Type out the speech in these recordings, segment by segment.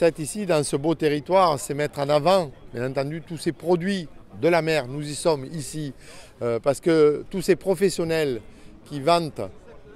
recette ici, dans ce beau territoire, c'est mettre en avant, bien entendu, tous ces produits de la mer. Nous y sommes ici parce que tous ces professionnels qui vantent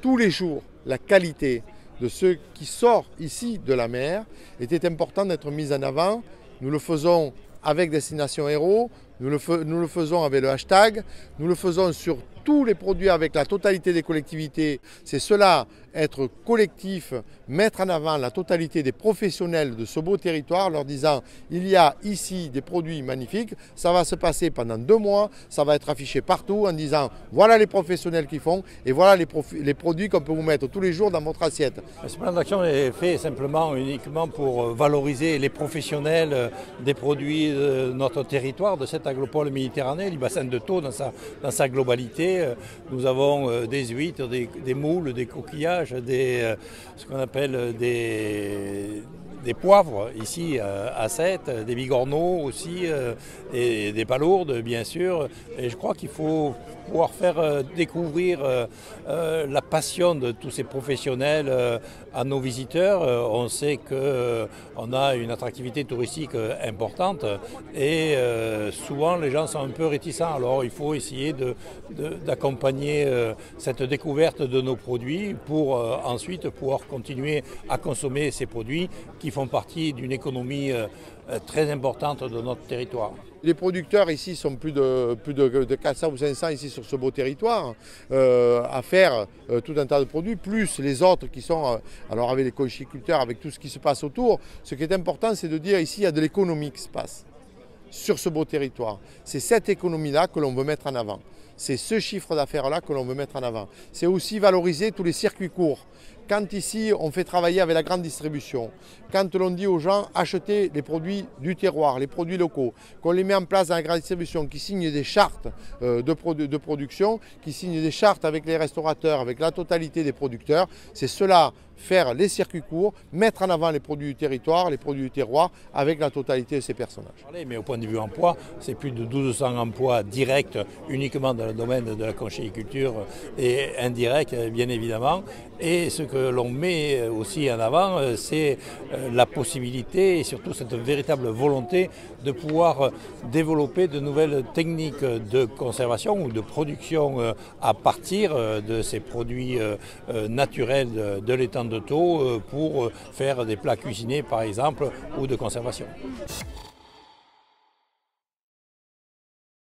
tous les jours la qualité de ce qui sort ici de la mer, était important d'être mis en avant. Nous le faisons avec Destination Héros, nous le faisons avec le hashtag, nous le faisons sur tous les produits avec la totalité des collectivités. C'est cela, être collectif, mettre en avant la totalité des professionnels de ce beau territoire, leur disant il y a ici des produits magnifiques, ça va se passer pendant 2 mois, ça va être affiché partout en disant voilà les professionnels qui font et voilà les produits qu'on peut vous mettre tous les jours dans votre assiette. Ce plan d'action est fait simplement uniquement pour valoriser les professionnels des produits de notre territoire, de cette agropole méditerranée, du bassin de Thau dans sa globalité. Nous avons des huîtres, des moules, des coquillages, ce qu'on appelle des poivres ici à Sète, des bigorneaux aussi, et des palourdes bien sûr. Et je crois qu'il faut pouvoir faire découvrir la passion de tous ces professionnels à nos visiteurs. On sait qu'on a une attractivité touristique importante et souvent les gens sont un peu réticents. Alors il faut essayer d'accompagner cette découverte de nos produits pour ensuite pouvoir continuer à consommer ces produits qui font partie d'une économie très importante de notre territoire. Les producteurs ici sont plus de 400 ou 500 ici sur ce beau territoire à faire tout un tas de produits, plus les autres qui sont, alors avec les conchiculteurs, avec tout ce qui se passe autour. Ce qui est important, c'est de dire ici il y a de l'économie qui se passe sur ce beau territoire. C'est cette économie-là que l'on veut mettre en avant. C'est ce chiffre d'affaires-là que l'on veut mettre en avant. C'est aussi valoriser tous les circuits courts. Quand ici on fait travailler avec la grande distribution, quand l'on dit aux gens achetez les produits du terroir, les produits locaux, qu'on les met en place dans la grande distribution, qui signent des chartes de production, qui signent des chartes avec les restaurateurs, avec la totalité des producteurs, c'est cela, faire les circuits courts, mettre en avant les produits du territoire, les produits du terroir, avec la totalité de ces personnages. Mais au point de vue emploi, c'est plus de 1200 emplois directs uniquement dans le domaine de la conchyliculture et indirects bien évidemment. Et ce que l'on met aussi en avant, c'est la possibilité et surtout cette véritable volonté de pouvoir développer de nouvelles techniques de conservation ou de production à partir de ces produits naturels de l'étang de Thau pour faire des plats cuisinés par exemple ou de conservation.